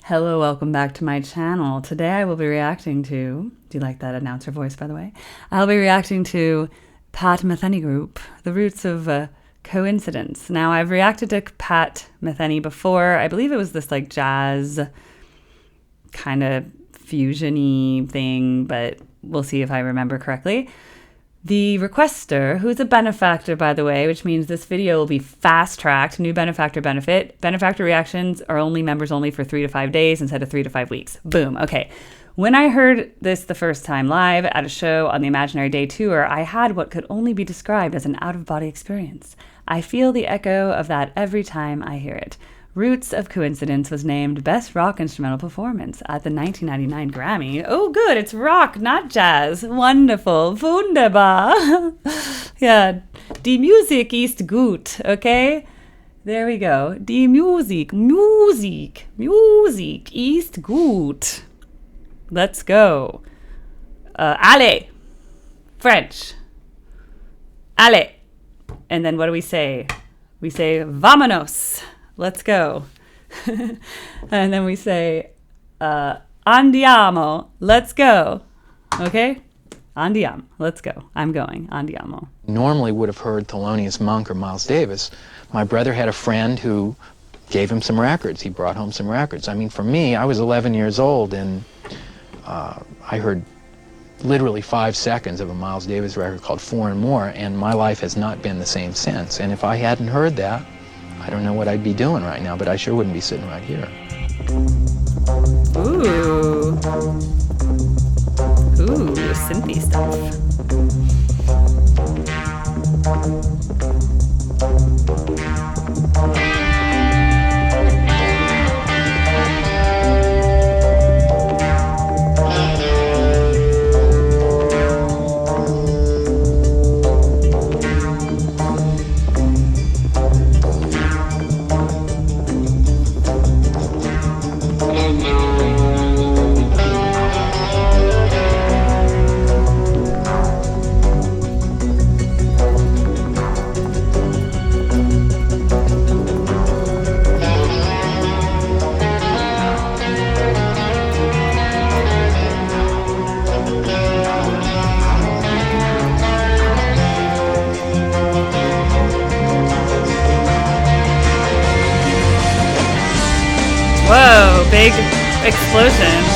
Hello, welcome back to my channel. Today I will be reacting to, do you like that announcer voice, by the way? I'll be reacting to Metheny Group, The Roots of Coincidence. Now, I've reacted to Pat Metheny before. I believe it was this like jazz kind of fusion-y thing, but we'll see if I remember correctly. The requester, who's a benefactor, by the way, which means this video will be fast-tracked, new benefactor benefit. Benefactor reactions are only members only for 3 to 5 days instead of 3 to 5 weeks. Boom. Okay. When I heard this the first time live at a show on the Imaginary Day tour, I had what could only be described as an out-of-body experience. I feel the echo of that every time I hear it. Roots of Coincidence was named Best Rock Instrumental Performance at the 1999 Grammy. Oh, good. It's rock, not jazz. Wonderful. Wunderbar. Yeah. Die Musik ist gut. Okay? There we go. Die Musik ist gut. Let's go. Allez. French. Allez. And then what do we say? We say vamonos. Let's go. And then we say, andiamo, let's go. Okay? Andiamo, let's go. I'm going, andiamo. Normally would have heard Thelonious Monk or Miles Davis. My brother had a friend who gave him some records. He brought home some records. I mean, for me, I was 11 years old, and I heard literally 5 seconds of a Miles Davis record called Four and More, and my life has not been the same since. And if I hadn't heard that, I don't know what I'd be doing right now, but I sure wouldn't be sitting right here. Ooh. Ooh, synthy stuff. Whoa, big explosion.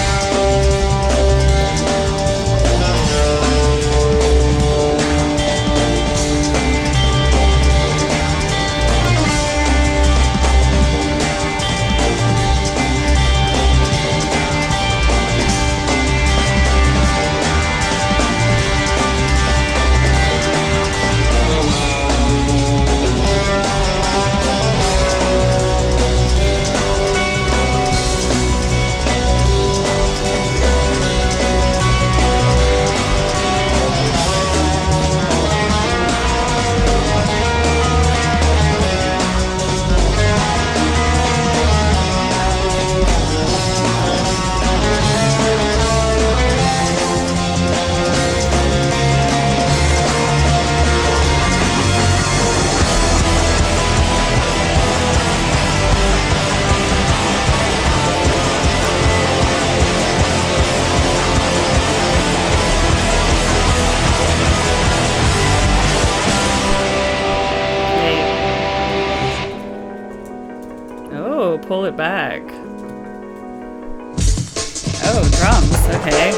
Oh, pull it back. Oh, drums. Okay.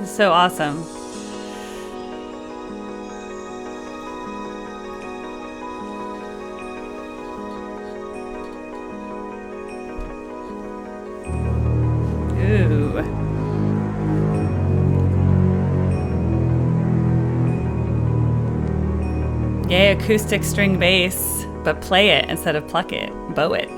It's so awesome. Ooh. Yay, acoustic string bass, but play it instead of pluck it, bow it.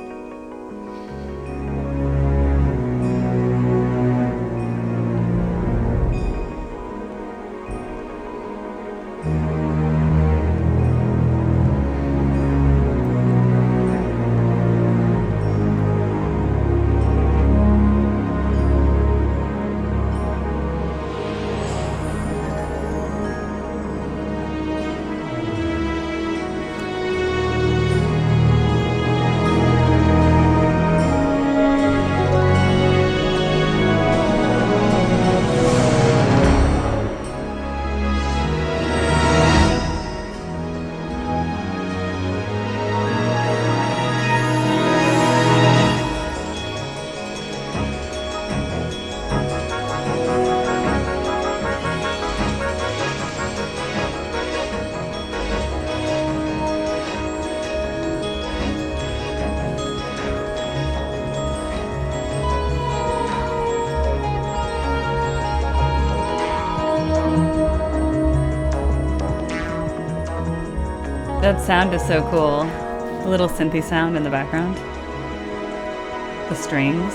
That sound is so cool. The little synthy sound in the background. The strings.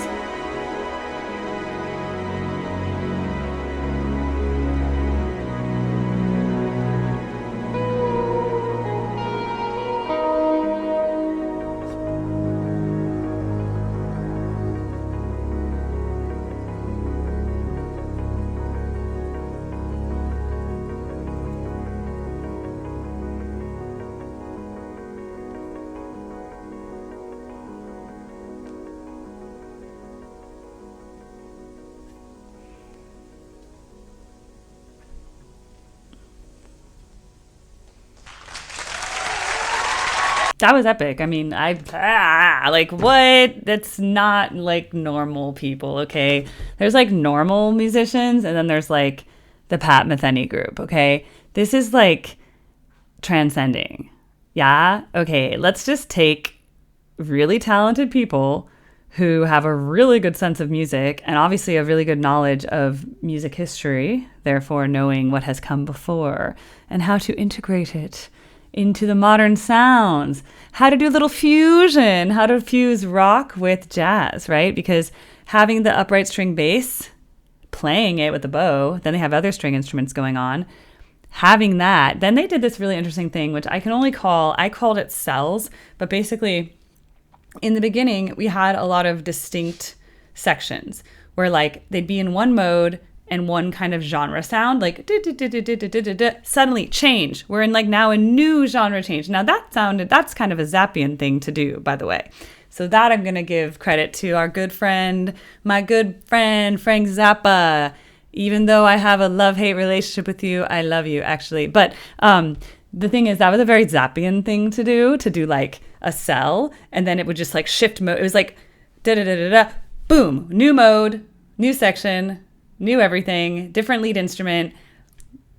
That was epic. I mean, like, what? That's not like normal people, okay? There's like normal musicians, and then there's like the Pat Metheny Group, okay? This is like transcending. Yeah? Okay, let's just take really talented people who have a really good sense of music and obviously a really good knowledge of music history, therefore knowing what has come before and how to integrate it into the modern sounds, how to do a little fusion, how to fuse rock with jazz, right? Because having the upright string bass, playing it with the bow, then they have other string instruments going on, having that, then they did this really interesting thing, which I called it cells, but basically in the beginning, we had a lot of distinct sections where like they'd be in one mode and one kind of genre sound, like suddenly change. We're in like now a new genre change. Now that's kind of a Zappian thing to do, by the way. So that I'm going to give credit to our my good friend, Frank Zappa. Even though I have a love-hate relationship with you, I love you actually. But the thing is, that was a very Zappian thing to do like a cell, and then it would just like shift mode. It was like boom, new mode, new section, new everything, different lead instrument.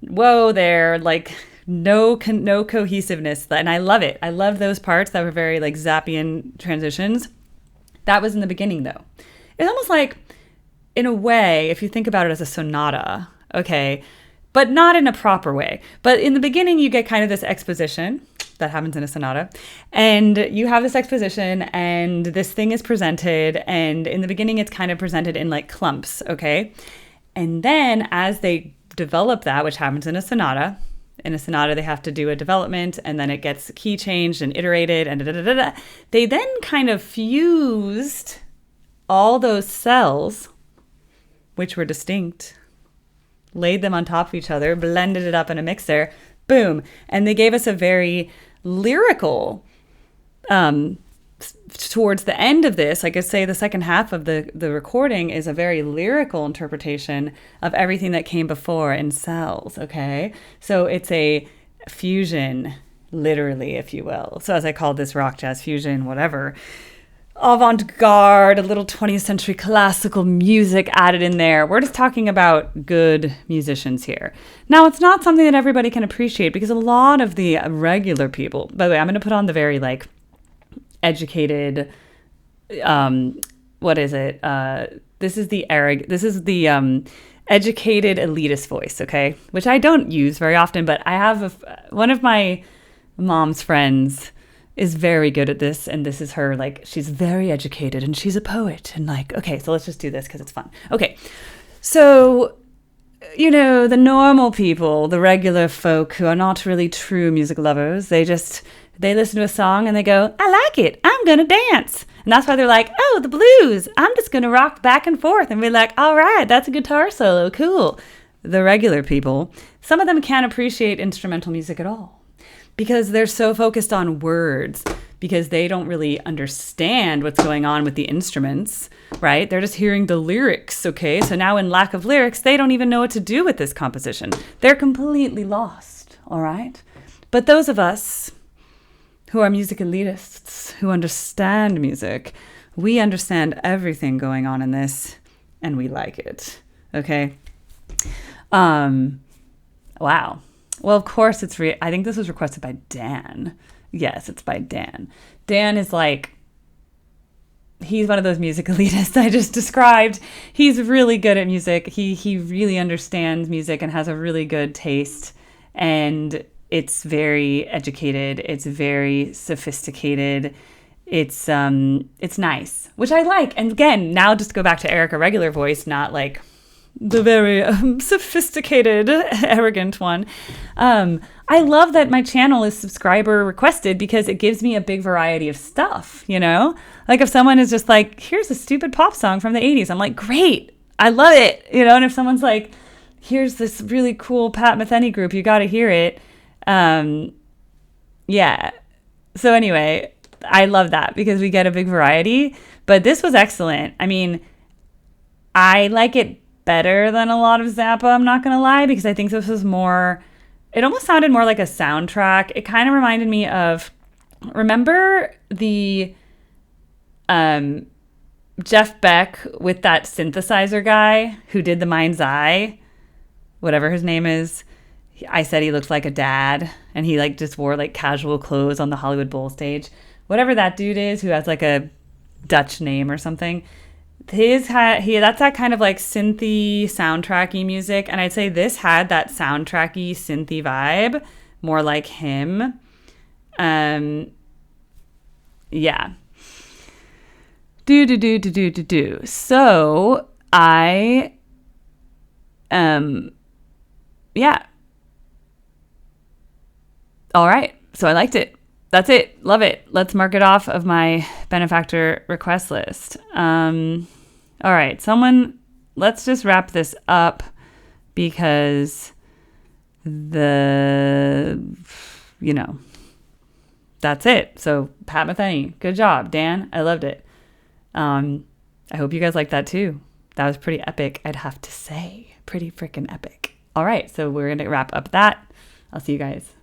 Whoa there, like no cohesiveness. And I love it. I love those parts that were very like Zappian transitions. That was in the beginning though. It's almost like, in a way, if you think about it as a sonata, okay, but not in a proper way. But in the beginning, you get kind of this exposition that happens in a sonata, and you have this exposition, and this thing is presented, and in the beginning, it's kind of presented in like clumps, okay? And then as they develop that, which happens in a sonata, they have to do a development, and then it gets key changed and iterated, and they then kind of fused all those cells, which were distinct, laid them on top of each other, blended it up in a mixer, boom. And they gave us a very lyrical, towards the end of this, like I say, the second half of the recording is a very lyrical interpretation of everything that came before in cells, okay? So it's a fusion, literally, if you will. So as I called this rock jazz fusion, whatever. avant-garde, a little 20th century classical music added in there. We're just talking about good musicians here. Now, it's not something that everybody can appreciate because a lot of the regular people, by the way, I'm going to put on the very like educated, what is it? This is the educated elitist voice, okay? Which I don't use very often, but I have one of my mom's friends is very good at this, and this is her, like, she's very educated and she's a poet, and like, okay, so let's just do this because it's fun. Okay, so the normal people, the regular folk who are not really true music lovers, they listen to a song and they go, I like it, I'm gonna dance. And that's why they're like, oh, the blues, I'm just gonna rock back and forth and be like, all right, that's a guitar solo, cool. The regular people, some of them can't appreciate instrumental music at all because they're so focused on words, because they don't really understand what's going on with the instruments, right? They're just hearing the lyrics, okay? So now in lack of lyrics, they don't even know what to do with this composition. They're completely lost, all right? But those of us who are music elitists, who understand music, we understand everything going on in this, and we like it, okay? Wow. Well, of course, I think this was requested by Dan. Yes, it's by Dan. Dan is like, he's one of those music elitists I just described. He's really good at music. He really understands music and has a really good taste. And it's very educated. It's very sophisticated. It's nice, which I like. And again, now just go back to Erica regular voice, not like the very sophisticated, arrogant one. I love that my channel is subscriber requested because it gives me a big variety of stuff, Like if someone is just like, here's a stupid pop song from the 80s, I'm like, great, I love it, And if someone's like, here's this really cool Pat Metheny Group, you got to hear it. Yeah. So anyway, I love that because we get a big variety, but this was excellent. I mean, I like it better than a lot of Zappa, I'm not going to lie, because I think this was it almost sounded more like a soundtrack. It kind of reminded me of, remember the Jeff Beck with that synthesizer guy who did the Mind's Eye, whatever his name is. I said he looked like a dad, and he like just wore like casual clothes on the Hollywood Bowl stage. Whatever that dude is who has like a Dutch name or something. That's that kind of like synthy soundtracky music, and I'd say this had that soundtracky synthy vibe, more like him. Yeah. So I yeah. All right. So I liked it. That's it. Love it. Let's mark it off of my benefactor request list. All right. Let's just wrap this up because that's it. So Pat Metheny, good job, Dan. I loved it. I hope you guys like that too. That was pretty epic, I'd have to say. Pretty freaking epic. All right. So we're going to wrap up that. I'll see you guys